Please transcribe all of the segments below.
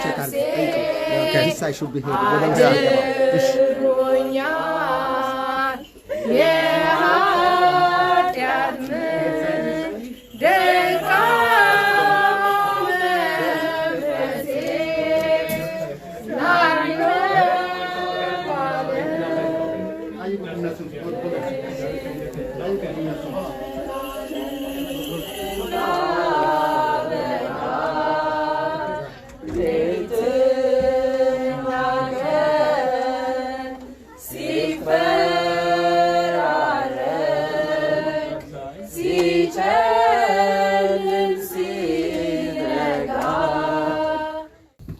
I should be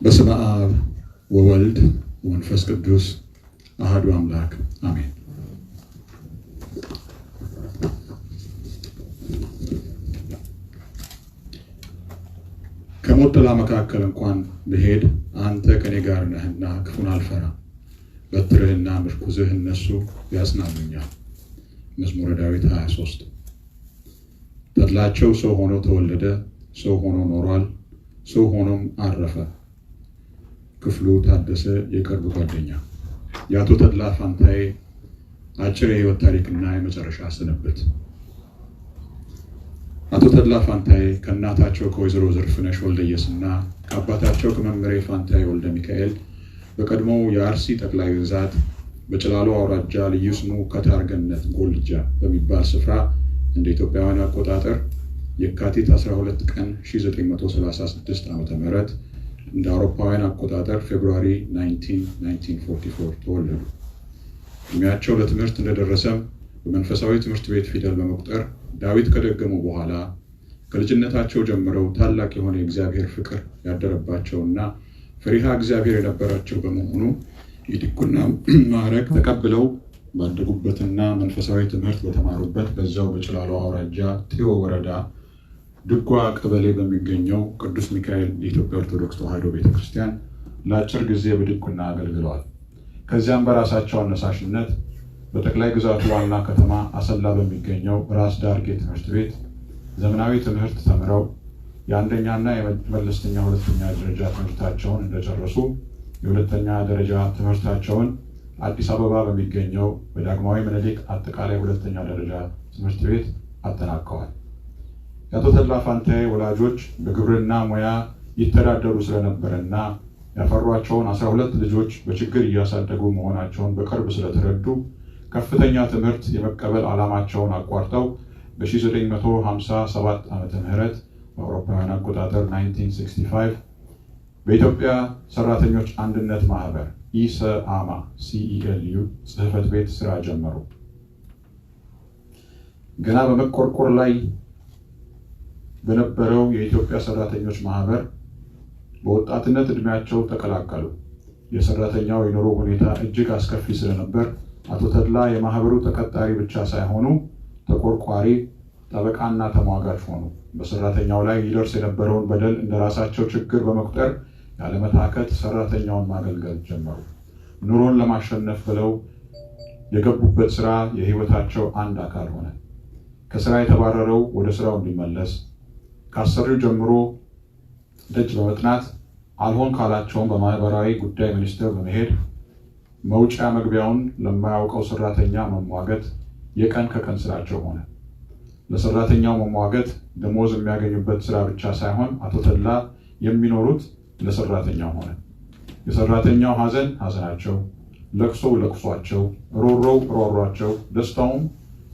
በስመ አብ ወወልድ ወመንፈስ ቅዱስ አሐዱ አምላክ አሜን። ከሞት ጥላ መካከል እንኳን ብሄድ አንተ ከኔ ጋር ነህና ክፉን አልፈራም። በትርህና ምርኩዝህ እነሱ ያጽናኑኛል። መዝሙረ ዳዊት 23። ተድላቸው ሰው ሆኖ ተወለደ፣ ሰው ሆኖ ኖሯል፣ ሰው ሆኖም አረፈ። ክፍሉ ታደሰ የቅርብ ጓደኛ። የአቶ ተድላ ፋንታዬ አጭር የሕይወት ታሪክና የመጨረሻ ሥንብት። አቶ ተድላ ፋንታዬ ከእናታቸው ከወይዘሮ ዘርፍነሽ ወልደየስና ከአባታቸው ከመምሬ ፋንታዬ ወልደ ሚካኤል በቀድሞው የአርሲ ጠቅላይ ግዛት በጭላሎ አውራጃ ልዩ ስሙ ከታርገነት ጎልጃ በሚባል ስፍራ እንደ ኢትዮጵያውያን አቆጣጠር የካቲት 12 ቀን 1936 ዓ.ም እንደ አውሮፓውያን አቆጣጠር ፌብሩዋሪ 1944 ተወለዱ። እድሜያቸው ለትምህርት እንደደረሰም በመንፈሳዊ ትምህርት ቤት ፊደል በመቁጠር ዳዊት ከደገሙ በኋላ ከልጅነታቸው ጀምረው ታላቅ የሆነ የእግዚአብሔር ፍቅር ያደረባቸውና ፈሪሃ እግዚአብሔር የነበራቸው በመሆኑ የዲቁና ማዕረግ ተቀብለው ባደጉበትና መንፈሳዊ ትምህርት በተማሩበት በዛው በጭላሎ አውራጃ ጢዮ ወረዳ ድጓ ቀበሌ በሚገኘው ቅዱስ ሚካኤል የኢትዮጵያ ኦርቶዶክስ ተዋህዶ ቤተክርስቲያን ለአጭር ጊዜ በድቁና አገልግለዋል። ከዚያም በራሳቸው አነሳሽነት በጠቅላይ ግዛቱ ዋና ከተማ አሰላ በሚገኘው ራስ ዳርጌ ትምህርት ቤት ዘመናዊ ትምህርት ተምረው የአንደኛና የመለስተኛ ሁለተኛ ደረጃ ትምህርታቸውን እንደጨረሱ የሁለተኛ ደረጃ ትምህርታቸውን አዲስ አበባ በሚገኘው በዳግማዊ ምኒልክ አጠቃላይ ሁለተኛ ደረጃ ትምህርት ቤት አጠናቀዋል። የአቶ ተድላ ፋንታዬ ወላጆች በግብርና ሙያ ይተዳደሩ ስለነበረና ያፈሯቸውን 12 ልጆች በችግር እያሳደጉ መሆናቸውን በቅርብ ስለተረዱ ከፍተኛ ትምህርት የመቀበል ዓላማቸውን አቋርጠው በ1957 ዓመተ ምህረት በአውሮፓውያን አቆጣጠር 1965 በኢትዮጵያ ሰራተኞች አንድነት ማህበር ኢሰአማ CELU ጽህፈት ቤት ስራ ጀመሩ። ገና በመቆርቆር ላይ በነበረው የኢትዮጵያ ሰራተኞች ማህበር በወጣትነት እድሜያቸው ተቀላቀሉ። የሰራተኛው የኑሮ ሁኔታ እጅግ አስከፊ ስለነበር አቶ ተድላ የማህበሩ ተቀጣሪ ብቻ ሳይሆኑ ተቆርቋሪ፣ ጠበቃና ተሟጋች ሆኑ። በሰራተኛው ላይ ይደርስ የነበረውን በደል እንደራሳቸው ችግር በመቁጠር ያለመታከት ሰራተኛውን ማገልገል ጀመሩ። ኑሮን ለማሸነፍ ብለው የገቡበት ስራ የህይወታቸው አንድ አካል ሆነ። ከስራ የተባረረው ወደ ስራው እንዲመለስ ከአሰሪው ጀምሮ ደጅ በመጥናት አልሆን ካላቸውን በማህበራዊ ጉዳይ ሚኒስቴር በመሄድ መውጫ መግቢያውን ለማያውቀው ሰራተኛ መሟገት የቀን ከቀን ስራቸው ሆነ። ለሰራተኛው መሟገት ደሞዝ የሚያገኙበት ስራ ብቻ ሳይሆን አቶ ተድላ የሚኖሩት ለሰራተኛው ሆነ። የሰራተኛው ሐዘን ሐዘናቸው፣ ለቅሶው ለቅሷቸው፣ ሮሮው ሮሯቸው፣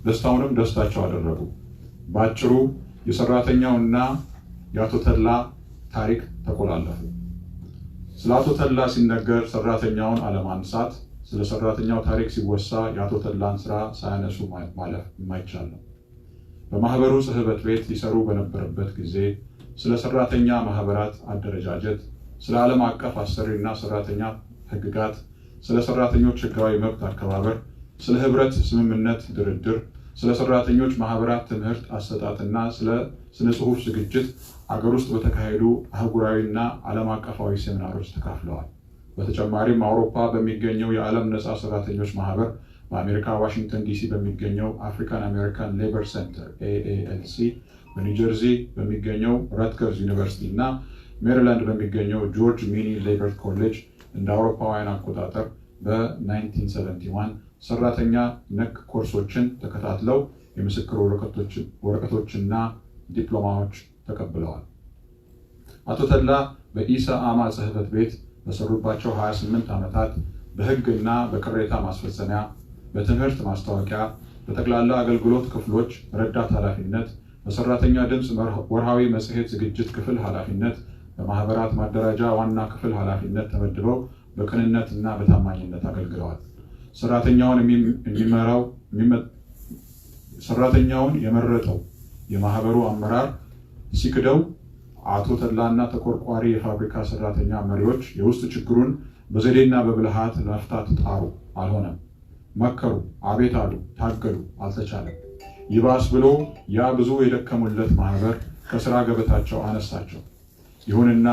ደስታውንም ደስታቸው አደረጉ። ባጭሩ የሰራተኛውና የአቶ ተድላ ታሪክ ተቆላለፉ። ስለ አቶ ተድላ ሲነገር ሰራተኛውን አለማንሳት፣ ስለ ሰራተኛው ታሪክ ሲወሳ የአቶ ተድላን ስራ ሳያነሱ ማለፍ የማይቻል ነው። በማህበሩ ጽህፈት ቤት ሊሰሩ በነበረበት ጊዜ ስለ ሰራተኛ ማህበራት አደረጃጀት፣ ስለ ዓለም አቀፍ አሰሪና ሰራተኛ ህግጋት፣ ስለ ሰራተኞች ህጋዊ መብት አከባበር፣ ስለ ህብረት ስምምነት ድርድር፣ ስለ ሰራተኞች ማህበራት ትምህርት አሰጣጥና ስለ ስነ ጽሁፍ ዝግጅት አገር ውስጥ በተካሄዱ አህጉራዊና ዓለም አቀፋዊ ሴሚናሮች ተካፍለዋል። በተጨማሪም አውሮፓ በሚገኘው የዓለም ነፃ ሰራተኞች ማህበር፣ በአሜሪካ ዋሽንግተን ዲሲ በሚገኘው አፍሪካን አሜሪካን ሌበር ሴንተር AALC፣ በኒው ጀርዚ በሚገኘው ራትገርዝ ዩኒቨርሲቲ እና ሜሪላንድ በሚገኘው ጆርጅ ሚኒ ሌበር ኮሌጅ እንደ አውሮፓውያን አቆጣጠር በ1971 ሰራተኛ ነክ ኮርሶችን ተከታትለው የምስክር ወረቀቶችና ዲፕሎማዎች ተቀብለዋል። አቶ ተድላ በኢሰአማ ጽሕፈት ቤት በሰሩባቸው 28 ዓመታት በሕግና በቅሬታ ማስፈጸሚያ፣ በትምህርት ማስታወቂያ፣ በጠቅላላ አገልግሎት ክፍሎች ረዳት ኃላፊነት፣ በሰራተኛ ድምፅ ወርሃዊ መጽሔት ዝግጅት ክፍል ኃላፊነት፣ በማህበራት ማደራጃ ዋና ክፍል ኃላፊነት ተመድበው በቅንነትና በታማኝነት አገልግለዋል። ሰራተኛውን የመረጠው የማህበሩ አመራር ሲክደው አቶ ተድላና ተቆርቋሪ የፋብሪካ ሰራተኛ መሪዎች የውስጥ ችግሩን በዘዴና በብልሃት ለመፍታት ጣሩ፣ አልሆነም። መከሩ፣ አቤት አሉ፣ ታገሉ፣ አልተቻለም። ይባስ ብሎ ያ ብዙ የደከሙለት ማህበር ከስራ ገበታቸው አነሳቸው። ይሁንና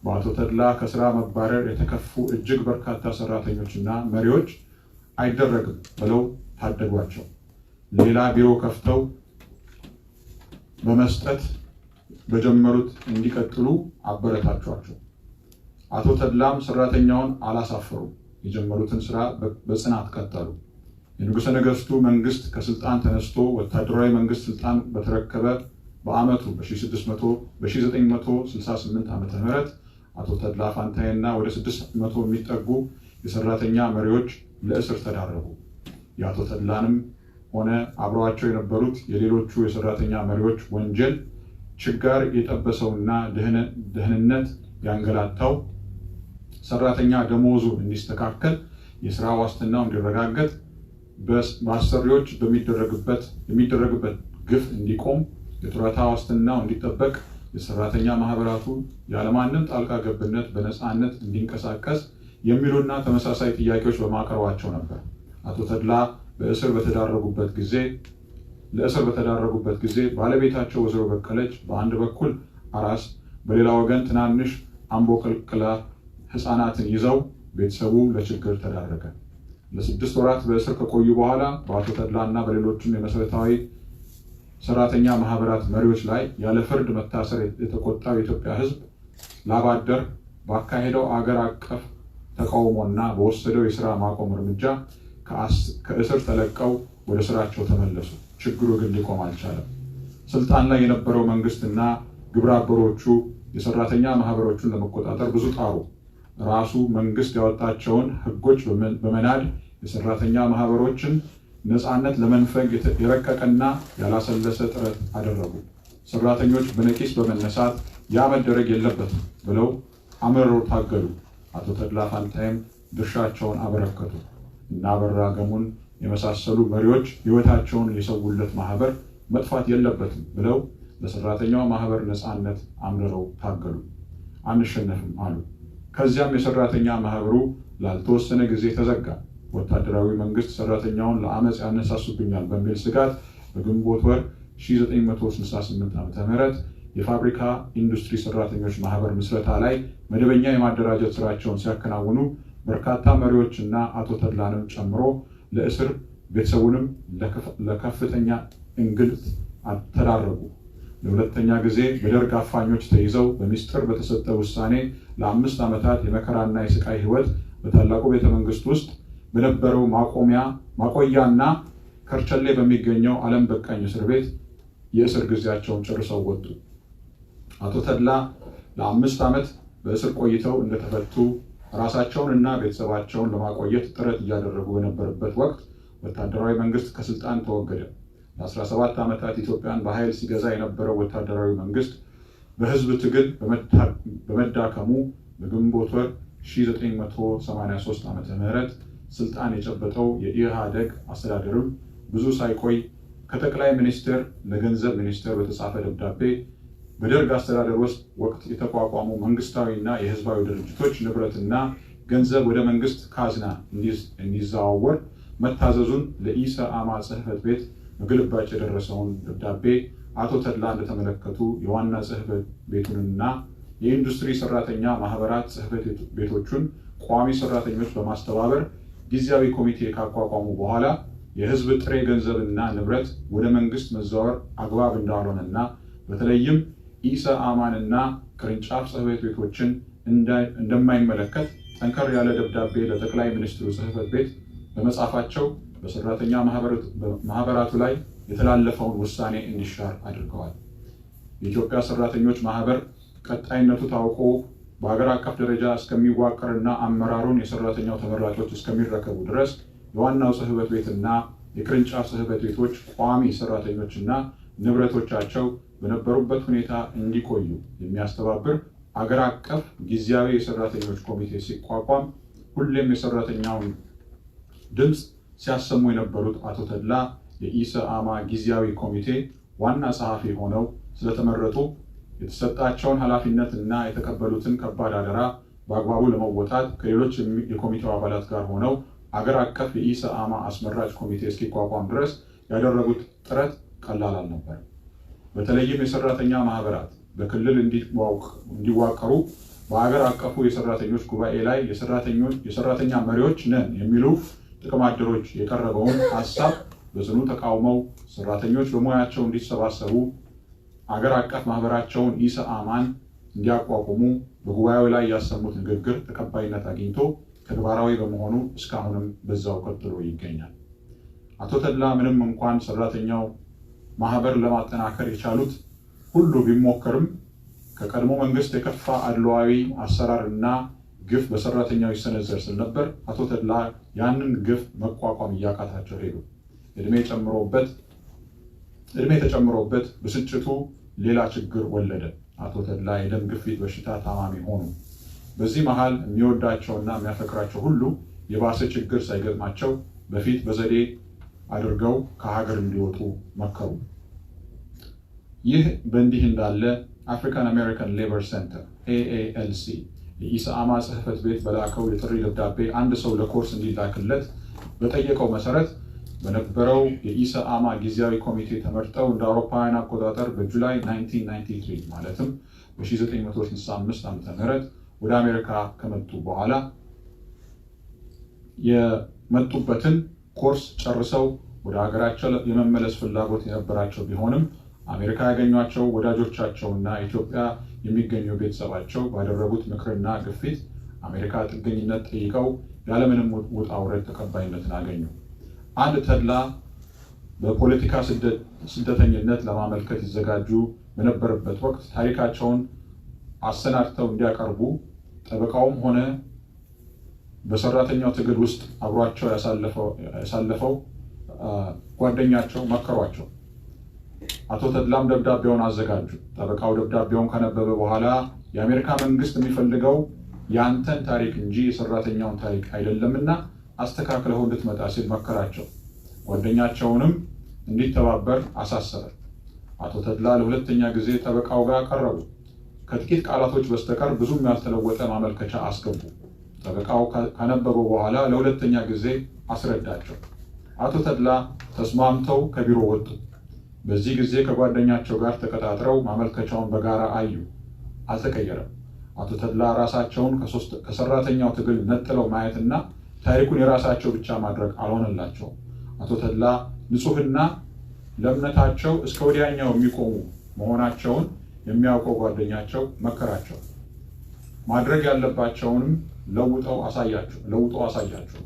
በአቶ ተድላ ከስራ መባረር የተከፉ እጅግ በርካታ ሰራተኞችና መሪዎች አይደረግም ብለው ታደጓቸው። ሌላ ቢሮ ከፍተው በመስጠት በጀመሩት እንዲቀጥሉ አበረታቷቸው። አቶ ተድላም ሰራተኛውን አላሳፈሩም። የጀመሩትን ስራ በጽናት ቀጠሉ። የንጉሠ ነገሥቱ መንግስት ከስልጣን ተነስቶ ወታደራዊ መንግስት ስልጣን በተረከበ በአመቱ በ1968 ዓ.ም አቶ ተድላ ፋንታዬና ወደ 600 የሚጠጉ የሰራተኛ መሪዎች ለእስር ተዳረጉ። የአቶ ተድላንም ሆነ አብረዋቸው የነበሩት የሌሎቹ የሰራተኛ መሪዎች ወንጀል ችጋር የጠበሰውና ደህንነት ያንገላታው ሰራተኛ ደሞዙ እንዲስተካከል፣ የስራ ዋስትናው እንዲረጋገጥ፣ በአሰሪዎች የሚደረግበት ግፍ እንዲቆም፣ የጡረታ ዋስትናው እንዲጠበቅ፣ የሰራተኛ ማህበራቱ ያለማንም ጣልቃ ገብነት በነፃነት እንዲንቀሳቀስ የሚሉና ተመሳሳይ ጥያቄዎች በማቅረባቸው ነበር። አቶ ተድላ ለእስር በተዳረጉበት ጊዜ ባለቤታቸው ወይዘሮ በቀለች በአንድ በኩል አራስ፣ በሌላ ወገን ትናንሽ አምቦቅልቅላ ህፃናትን ይዘው ቤተሰቡ ለችግር ተዳረገ። ለ6 ወራት በእስር ከቆዩ በኋላ በአቶ ተድላ እና በሌሎችም የመሰረታዊ ሰራተኛ ማህበራት መሪዎች ላይ ያለ ፍርድ መታሰር የተቆጣው የኢትዮጵያ ህዝብ ላባደር ባካሄደው አገር አቀፍ ተቃውሞና በወሰደው የስራ ማቆም እርምጃ ከእስር ተለቀው ወደ ስራቸው ተመለሱ። ችግሩ ግን ሊቆም አልቻለም። ስልጣን ላይ የነበረው መንግስትና ግብረ አበሮቹ የሰራተኛ ማህበሮቹን ለመቆጣጠር ብዙ ጣሩ። ራሱ መንግስት ያወጣቸውን ህጎች በመናድ የሰራተኛ ማህበሮችን ነፃነት ለመንፈግ የረቀቀና ያላሰለሰ ጥረት አደረጉ። ሰራተኞች በነቂስ በመነሳት ያ መደረግ የለበትም ብለው አምርረው ታገሉ። አቶ ተድላ ፋንታዬም ድርሻቸውን አበረከቱ እና በራ ገሙን የመሳሰሉ መሪዎች ህይወታቸውን የሰውለት ማህበር መጥፋት የለበትም ብለው ለሰራተኛው ማህበር ነፃነት አምርረው ታገሉ። አንሸነፍም አሉ። ከዚያም የሰራተኛ ማህበሩ ላልተወሰነ ጊዜ ተዘጋ። ወታደራዊ መንግስት ሰራተኛውን ለአመፅ ያነሳሱብኛል በሚል ስጋት በግንቦት ወር 1968 ዓ.ም የፋብሪካ ኢንዱስትሪ ሰራተኞች ማህበር ምስረታ ላይ መደበኛ የማደራጀት ስራቸውን ሲያከናውኑ በርካታ መሪዎችና አቶ ተድላንም ጨምሮ ለእስር ቤተሰቡንም ለከፍተኛ እንግልት ተዳረጉ። ለሁለተኛ ጊዜ በደርግ አፋኞች ተይዘው በሚስጥር በተሰጠ ውሳኔ ለ5 ዓመታት የመከራና የስቃይ ህይወት በታላቁ ቤተመንግስት ውስጥ በነበረው ማቆያና ከርቸሌ በሚገኘው ዓለም በቃኝ እስር ቤት የእስር ጊዜያቸውን ጨርሰው ወጡ። አቶ ተድላ ለ5 ዓመት በእስር ቆይተው እንደተፈቱ ራሳቸውን እና ቤተሰባቸውን ለማቆየት ጥረት እያደረጉ በነበረበት ወቅት ወታደራዊ መንግስት ከስልጣን ተወገደ። ለ17 ዓመታት ኢትዮጵያን በኃይል ሲገዛ የነበረው ወታደራዊ መንግስት በህዝብ ትግል በመዳከሙ በግንቦት ወር 1983 ዓ.ም ስልጣን የጨበጠው የኢህአደግ አስተዳደርም ብዙ ሳይቆይ ከጠቅላይ ሚኒስትር ለገንዘብ ሚኒስትር በተጻፈ ደብዳቤ በደርግ አስተዳደር ውስጥ ወቅት የተቋቋሙ መንግስታዊና የህዝባዊ ድርጅቶች ንብረትና ገንዘብ ወደ መንግስት ካዝና እንዲዘዋወር መታዘዙን ለኢሰአማ ጽሕፈት ቤት በግልባጭ የደረሰውን ደብዳቤ አቶ ተድላ እንደተመለከቱ የዋና ጽሕፈት ቤቱንና የኢንዱስትሪ ሰራተኛ ማህበራት ጽሕፈት ቤቶቹን ቋሚ ሰራተኞች በማስተባበር ጊዜያዊ ኮሚቴ ካቋቋሙ በኋላ የህዝብ ጥሬ ገንዘብና ንብረት ወደ መንግስት መዛወር አግባብ እንዳልሆነና በተለይም ኢሰአማንና ቅርንጫፍ ጽሕፈት ቤቶችን እንደማይመለከት ጠንከር ያለ ደብዳቤ ለጠቅላይ ሚኒስትሩ ጽሕፈት ቤት በመጻፋቸው በሰራተኛ ማህበራቱ ላይ የተላለፈውን ውሳኔ እንዲሻር አድርገዋል። የኢትዮጵያ ሰራተኞች ማህበር ቀጣይነቱ ታውቆ በሀገር አቀፍ ደረጃ እስከሚዋቀርና አመራሩን የሰራተኛው ተመራጮች እስከሚረከቡ ድረስ የዋናው ጽሕፈት ቤትና የቅርንጫፍ ጽሕፈት ቤቶች ቋሚ ሰራተኞችና ንብረቶቻቸው በነበሩበት ሁኔታ እንዲቆዩ የሚያስተባብር አገር አቀፍ ጊዜያዊ የሰራተኞች ኮሚቴ ሲቋቋም ሁሌም የሰራተኛውን ድምፅ ሲያሰሙ የነበሩት አቶ ተድላ የኢሰአማ ጊዜያዊ ኮሚቴ ዋና ጸሐፊ ሆነው ስለተመረጡ የተሰጣቸውን ኃላፊነትና የተቀበሉትን ከባድ አደራ በአግባቡ ለመወጣት ከሌሎች የኮሚቴው አባላት ጋር ሆነው አገር አቀፍ የኢሰአማ አስመራጭ ኮሚቴ እስኪቋቋም ድረስ ያደረጉት ጥረት ቀላል አልነበረም። በተለይም የሰራተኛ ማህበራት በክልል እንዲዋቀሩ በአገር አቀፉ የሰራተኞች ጉባኤ ላይ የሰራተኛ መሪዎች ነን የሚሉ ጥቅም አደሮች የቀረበውን ሀሳብ በጽኑ ተቃውመው ሰራተኞች በሙያቸው እንዲሰባሰቡ አገር አቀፍ ማህበራቸውን ኢሰአማን እንዲያቋቁሙ በጉባኤው ላይ ያሰሙት ንግግር ተቀባይነት አግኝቶ ተግባራዊ በመሆኑ እስካሁንም በዛው ቀጥሎ ይገኛል። አቶ ተድላ ምንም እንኳን ሰራተኛው ማህበር ለማጠናከር የቻሉት ሁሉ ቢሞከርም ከቀድሞ መንግስት የከፋ አድሏዊ አሰራርና ግፍ በሰራተኛው ይሰነዘር ስለነበር አቶ ተድላ ያንን ግፍ መቋቋም እያቃታቸው ሄዱ። እድሜ ተጨምሮበት ብስጭቱ ሌላ ችግር ወለደ። አቶ ተድላ የደም ግፊት በሽታ ታማሚ ሆኑ። በዚህ መሃል የሚወዳቸውና የሚያፈቅራቸው ሁሉ የባሰ ችግር ሳይገጥማቸው በፊት በዘዴ አድርገው ከሀገር እንዲወጡ መከሩ። ይህ በእንዲህ እንዳለ አፍሪካን አሜሪካን ሌበር ሴንተር AALC የኢሰአማ ጽሕፈት ቤት በላከው የጥሪ ደብዳቤ አንድ ሰው ለኮርስ እንዲላክለት በጠየቀው መሰረት በነበረው የኢሰአማ ጊዜያዊ ኮሚቴ ተመርጠው እንደ አውሮፓውያን አቆጣጠር በጁላይ 1993 ማለትም በ1965 ዓ.ም ወደ አሜሪካ ከመጡ በኋላ የመጡበትን ኮርስ ጨርሰው ወደ ሀገራቸው የመመለስ ፍላጎት የነበራቸው ቢሆንም አሜሪካ ያገኟቸው ወዳጆቻቸውና ኢትዮጵያ የሚገኙ ቤተሰባቸው ባደረጉት ምክርና ግፊት አሜሪካ ጥገኝነት ጠይቀው ያለምንም ውጣ ውረድ ተቀባይነትን አገኙ። አንድ ተድላ በፖለቲካ ስደተኝነት ለማመልከት ይዘጋጁ በነበረበት ወቅት ታሪካቸውን አሰናድተው እንዲያቀርቡ ጠበቃውም ሆነ በሰራተኛው ትግል ውስጥ አብሯቸው ያሳለፈው ጓደኛቸው መከሯቸው። አቶ ተድላም ደብዳቤውን አዘጋጁ። ጠበቃው ደብዳቤውን ከነበበ በኋላ የአሜሪካ መንግስት የሚፈልገው ያንተን ታሪክ እንጂ የሰራተኛውን ታሪክ አይደለምና አስተካክለው እንድትመጣ ሲል መከራቸው። ጓደኛቸውንም እንዲተባበር አሳሰበ። አቶ ተድላ ለሁለተኛ ጊዜ ጠበቃው ጋር ቀረቡ። ከጥቂት ቃላቶች በስተቀር ብዙም ያልተለወጠ ማመልከቻ አስገቡ። ጠበቃው ካነበበው በኋላ ለሁለተኛ ጊዜ አስረዳቸው። አቶ ተድላ ተስማምተው ከቢሮ ወጡ። በዚህ ጊዜ ከጓደኛቸው ጋር ተቀጣጥረው ማመልከቻውን በጋራ አዩ። አልተቀየረም። አቶ ተድላ ራሳቸውን ከሰራተኛው ትግል ነጥለው ማየትና ታሪኩን የራሳቸው ብቻ ማድረግ አልሆነላቸውም። አቶ ተድላ ንጹህና ለእምነታቸው እስከ ወዲያኛው የሚቆሙ መሆናቸውን የሚያውቀው ጓደኛቸው መከራቸው። ማድረግ ያለባቸውንም ለውጦ አሳያቸው።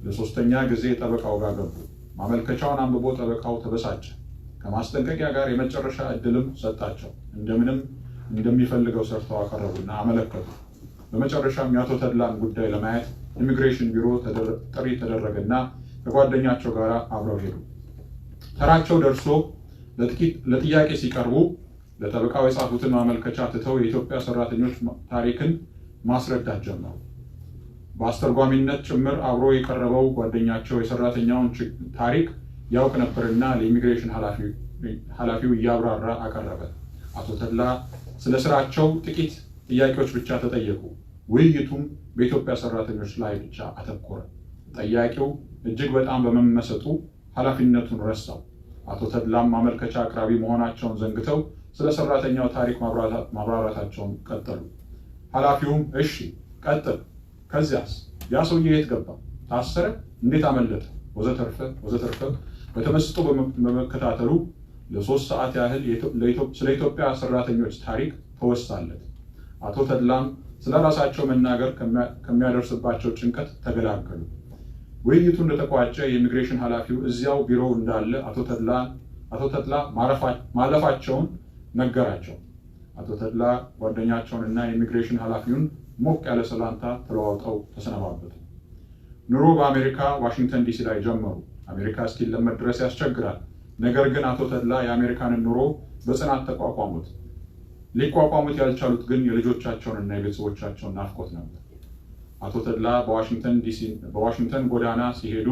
ለሶስተኛ ጊዜ ጠበቃው ጋር ገቡ። ማመልከቻውን አንብቦ ጠበቃው ተበሳጨ። ከማስጠንቀቂያ ጋር የመጨረሻ እድልም ሰጣቸው። እንደምንም እንደሚፈልገው ሰርተው አቀረቡና አመለከቱ። በመጨረሻም የአቶ ተድላን ጉዳይ ለማየት ኢሚግሬሽን ቢሮ ጥሪ ተደረገና ከጓደኛቸው ጋር አብረው ሄዱ። ተራቸው ደርሶ ለጥያቄ ሲቀርቡ ለጠበቃው የጻፉትን ማመልከቻ ትተው የኢትዮጵያ ሰራተኞች ታሪክን ማስረዳት ጀመሩ። በአስተርጓሚነት ጭምር አብሮ የቀረበው ጓደኛቸው የሰራተኛውን ታሪክ ያውቅ ነበርና ለኢሚግሬሽን ኃላፊው እያብራራ አቀረበ። አቶ ተድላ ስለ ስራቸው ጥቂት ጥያቄዎች ብቻ ተጠየቁ። ውይይቱም በኢትዮጵያ ሰራተኞች ላይ ብቻ አተኮረ። ጠያቂው እጅግ በጣም በመመሰጡ ኃላፊነቱን ረሳው። አቶ ተድላም ማመልከቻ አቅራቢ መሆናቸውን ዘንግተው ስለ ሰራተኛው ታሪክ ማብራራታቸውን ቀጠሉ። ኃላፊውም እሺ ቀጥል፣ ከዚያስ ያ ሰውዬ የት ገባ? ታሰረ? እንዴት አመለጠ? ወዘተርፈ በተመስጦ በመከታተሉ ለ3 ሰዓት ያህል ስለ ኢትዮጵያ ሰራተኞች ታሪክ ተወሳለት። አቶ ተድላም ስለ ራሳቸው መናገር ከሚያደርስባቸው ጭንቀት ተገላገሉ። ውይይቱ እንደተቋጨ የኢሚግሬሽን ኃላፊው እዚያው ቢሮው እንዳለ አቶ ተድላ ማለፋቸውን ነገራቸው። አቶ ተድላ ጓደኛቸውንና የኢሚግሬሽን ኃላፊውን ሞቅ ያለ ሰላምታ ተለዋውጠው ተሰነባበቱ። ኑሮ በአሜሪካ ዋሽንግተን ዲሲ ላይ ጀመሩ። አሜሪካ እስኪለመድ ድረስ ያስቸግራል። ነገር ግን አቶ ተድላ የአሜሪካንን ኑሮ በጽናት ተቋቋሙት። ሊቋቋሙት ያልቻሉት ግን የልጆቻቸውንና የቤተሰቦቻቸውን ናፍቆት ነበር። አቶ ተድላ በዋሽንግተን ጎዳና ሲሄዱ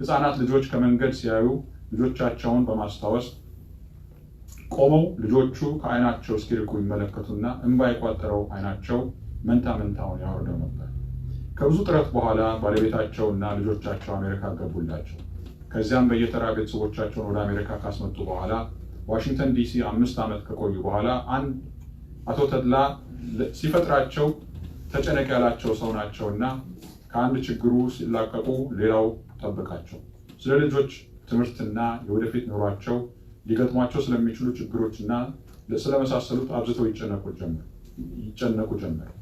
ሕፃናት ልጆች ከመንገድ ሲያዩ ልጆቻቸውን በማስታወስ ቆመው ልጆቹ ከዓይናቸው እስኪርቁ ይመለከቱና እንባ የቋጠረው ዓይናቸው መንታ መንታውን ያወርደው ነበር። ከብዙ ጥረት በኋላ ባለቤታቸውና ልጆቻቸው አሜሪካ ገቡላቸው። ከዚያም በየተራ ቤተሰቦቻቸውን ወደ አሜሪካ ካስመጡ በኋላ ዋሽንግተን ዲሲ 5 ዓመት ከቆዩ በኋላ አቶ ተድላ ሲፈጥራቸው ተጨነቅ ያላቸው ሰው ናቸውና ከአንድ ችግሩ ሲላቀቁ ሌላው ጠበቃቸው። ስለ ልጆች ትምህርትና የወደፊት ኑሯቸው ሊገጥሟቸው ስለሚችሉ ችግሮችና ስለመሳሰሉት አብዝተው ይጨነቁ ጀመር።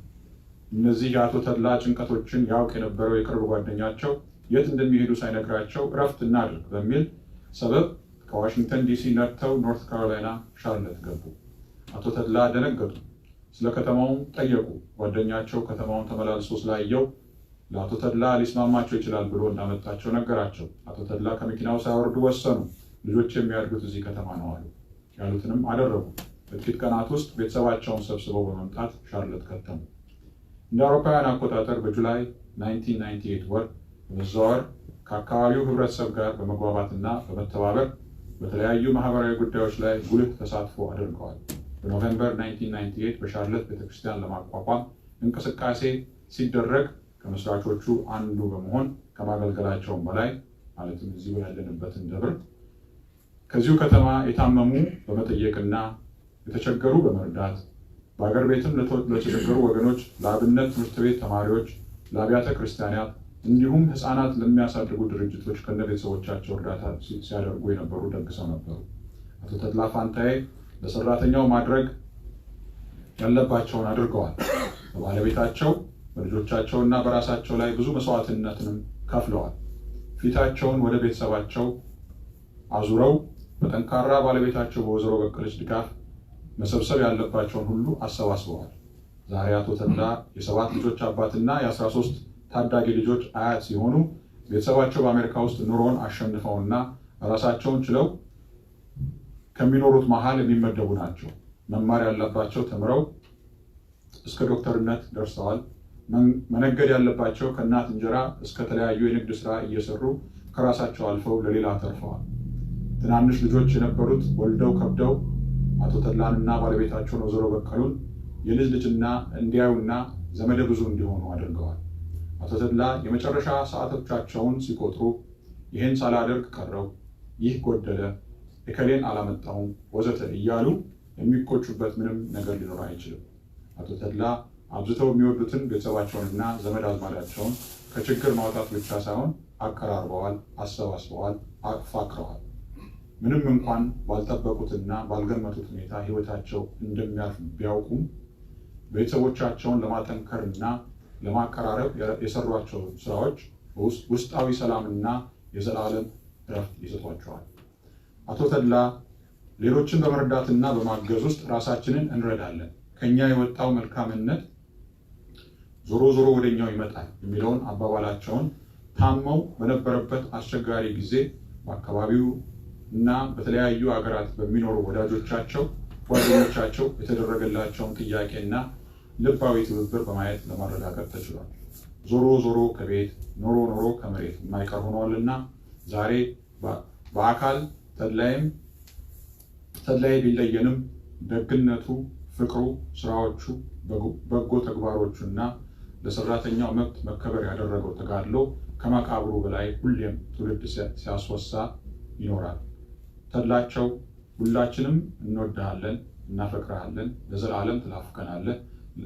እነዚህ የአቶ ተድላ ጭንቀቶችን ያውቅ የነበረው የቅርብ ጓደኛቸው የት እንደሚሄዱ ሳይነግራቸው እረፍት እናድርግ በሚል ሰበብ ከዋሽንግተን ዲሲ ነድተው ኖርት ካሮላይና ሻርለት ገቡ። አቶ ተድላ ደነገጡ። ስለ ከተማውን ጠየቁ። ጓደኛቸው ከተማውን ተመላልሶ ስላየው ለአቶ ተድላ ሊስማማቸው ይችላል ብሎ እንዳመጣቸው ነገራቸው። አቶ ተድላ ከመኪናው ሳይወርዱ ወሰኑ። ልጆች የሚያድጉት እዚህ ከተማ ነው አሉ። ያሉትንም አደረጉ። በጥቂት ቀናት ውስጥ ቤተሰባቸውን ሰብስበው በመምጣት ሻርለት ከተሙ። እንደ አውሮፓውያን አቆጣጠር በጁላይ 1998 ወር በመዘዋወር ከአካባቢው ህብረተሰብ ጋር በመግባባትና በመተባበር በተለያዩ ማህበራዊ ጉዳዮች ላይ ጉልህ ተሳትፎ አድርገዋል። በኖቬምበር 1998 በሻርለት ቤተክርስቲያን ለማቋቋም እንቅስቃሴ ሲደረግ ከመስራቾቹ አንዱ በመሆን ከማገልገላቸውም በላይ ማለትም እዚሁ ያለንበትን ደብር ከዚሁ ከተማ የታመሙ በመጠየቅና የተቸገሩ በመርዳት በአገር ቤትም ለተቸገሩ ወገኖች፣ ለአብነት ትምህርት ቤት ተማሪዎች፣ ለአብያተ ክርስቲያናት እንዲሁም ህፃናት ለሚያሳድጉ ድርጅቶች ከነቤተሰቦቻቸው እርዳታ ሲያደርጉ የነበሩ ደግ ሰው ነበሩ። አቶ ተድላ ፋንታዬ ለሰራተኛው ማድረግ ያለባቸውን አድርገዋል። በባለቤታቸው በልጆቻቸውና በራሳቸው ላይ ብዙ መስዋዕትነትንም ከፍለዋል። ፊታቸውን ወደ ቤተሰባቸው አዙረው በጠንካራ ባለቤታቸው በወይዘሮ በቀለች ድጋፍ መሰብሰብ ያለባቸውን ሁሉ አሰባስበዋል። ዛሬ አቶ ተድላ የ7 ልጆች አባትና የ13 ታዳጊ ልጆች አያት ሲሆኑ ቤተሰባቸው በአሜሪካ ውስጥ ኑሮን አሸንፈውና ራሳቸውን ችለው ከሚኖሩት መሃል የሚመደቡ ናቸው። መማር ያለባቸው ተምረው እስከ ዶክተርነት ደርሰዋል። መነገድ ያለባቸው ከእናት እንጀራ እስከ ተለያዩ የንግድ ስራ እየሰሩ ከራሳቸው አልፈው ለሌላ ተርፈዋል። ትናንሽ ልጆች የነበሩት ወልደው ከብደው አቶ ተድላንና ባለቤታቸውን ወይዘሮ በቀሉን የልጅ ልጅና እንዲያዩና ዘመደ ብዙ እንዲሆኑ አድርገዋል። አቶ ተድላ የመጨረሻ ሰዓቶቻቸውን ሲቆጥሩ ይህን ሳላደርግ ቀረው፣ ይህ ጎደለ፣ እከሌን አላመጣውም ወዘተ እያሉ የሚቆጩበት ምንም ነገር ሊኖር አይችልም። አቶ ተድላ አብዝተው የሚወዱትን ቤተሰባቸውንና ዘመድ አዝማዳቸውን ከችግር ማውጣት ብቻ ሳይሆን አቀራርበዋል፣ አሰባስበዋል፣ አፋቅረዋል። ምንም እንኳን ባልጠበቁትና ባልገመቱት ሁኔታ ህይወታቸው እንደሚያልፍ ቢያውቁም ቤተሰቦቻቸውን ለማጠንከርና ለማቀራረብ የሰሯቸው ስራዎች ውስጣዊ ሰላምና የዘላለም እረፍት ይሰጧቸዋል። አቶ ተድላ ሌሎችን በመርዳትና በማገዝ ውስጥ ራሳችንን እንረዳለን፣ ከኛ የወጣው መልካምነት ዞሮ ዞሮ ወደኛው ይመጣል የሚለውን አባባላቸውን ታመው በነበረበት አስቸጋሪ ጊዜ በአካባቢው እና በተለያዩ ሀገራት በሚኖሩ ጓደኞቻቸው የተደረገላቸውን ጥያቄና ልባዊ ትብብር በማየት ለማረጋገጥ ተችሏል። ዞሮ ዞሮ ከቤት ኖሮ ኖሮ ከመሬት የማይቀር ሆኗልና ዛሬ በአካል ተድላዬ ቢለየንም ደግነቱ፣ ፍቅሩ፣ ስራዎቹ፣ በጎ ተግባሮቹና ለሰራተኛው መብት መከበር ያደረገው ተጋድሎ ከመቃብሩ በላይ ሁሌም ትውልድ ሲያስወሳ ይኖራል። ተድላቸው ሁላችንም እንወድሃለን፣ እናፈቅርሃለን፣ ለዘላለም ትናፍቀናለህ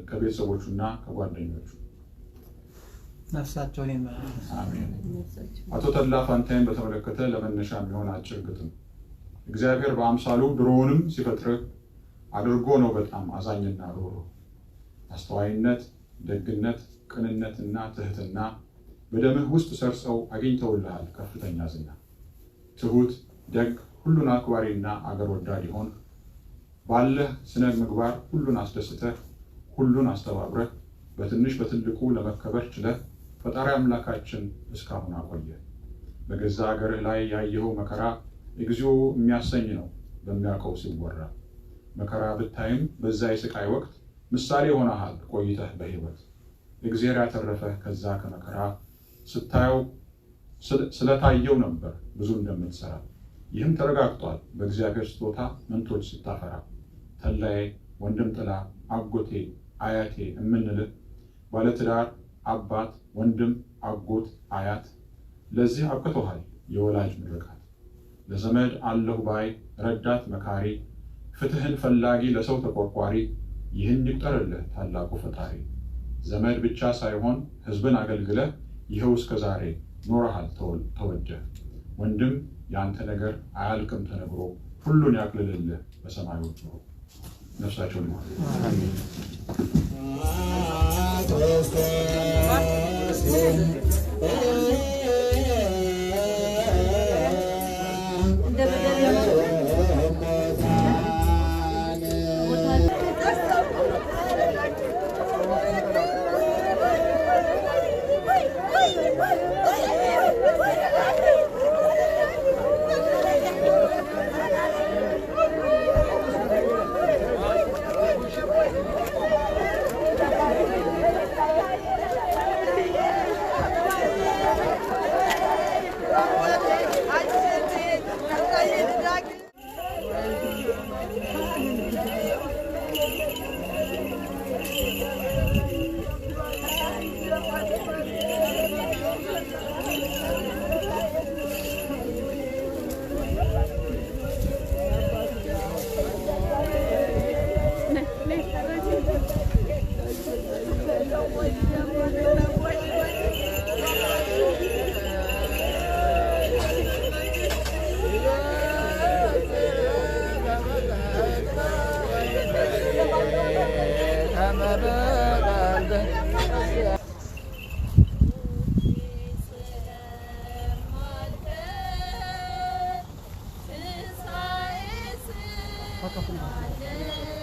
ከቤተሰቦቹና ከጓደኞቹ ነፍሳቸውን ይማር። አሜን። አቶ ተድላ ፋንታዬን በተመለከተ ለመነሻ የሚሆን አጭር ግጥም እግዚአብሔር በአምሳሉ ድሮውንም ሲፈጥርህ አድርጎ ነው በጣም አዛኝና ሩህሩህ። አስተዋይነት፣ ደግነት፣ ቅንነትና ትህትና በደምህ ውስጥ ሰርጸው አግኝተውልሃል ከፍተኛ ዝና። ትሁት፣ ደግ፣ ሁሉን አክባሪና አገር ወዳድ ይሆን ባለህ ስነ ምግባር ሁሉን አስደስተህ ሁሉን አስተባብረህ በትንሽ በትልቁ ለመከበር ችለህ ፈጣሪ አምላካችን እስካሁን አቆየ። በገዛ ሀገርህ ላይ ያየኸው መከራ እግዚኦ የሚያሰኝ ነው በሚያውቀው ሲወራ። መከራ ብታይም በዛ የስቃይ ወቅት ምሳሌ ሆነሃል ቆይተህ በሕይወት። እግዚአብሔር ያተረፈህ ከዛ ከመከራ ስታየው ስለታየው ነበር ብዙ እንደምትሰራ። ይህም ተረጋግጧል በእግዚአብሔር ስጦታ መንቶች ስታፈራ። ተላዬ፣ ወንድም ጥላ፣ አጎቴ፣ አያቴ እምንልህ ባለትዳር አባት፣ ወንድም፣ አጎት፣ አያት ለዚህ አብቅቶሃል የወላጅ ምርቃት። ለዘመድ አለሁ ባይ ረዳት መካሪ ፍትህን ፈላጊ ለሰው ተቆርቋሪ ይህን ይቅጠርልህ ታላቁ ፈጣሪ። ዘመድ ብቻ ሳይሆን ህዝብን አገልግለህ ይኸው እስከ ዛሬ ኖረሃል ተወደህ። ወንድም ያንተ ነገር አያልቅም ተነግሮ ሁሉን ያቅልልልህ በሰማዮች ኖሮ። ነፍሳቸውን ይማር።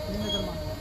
Ini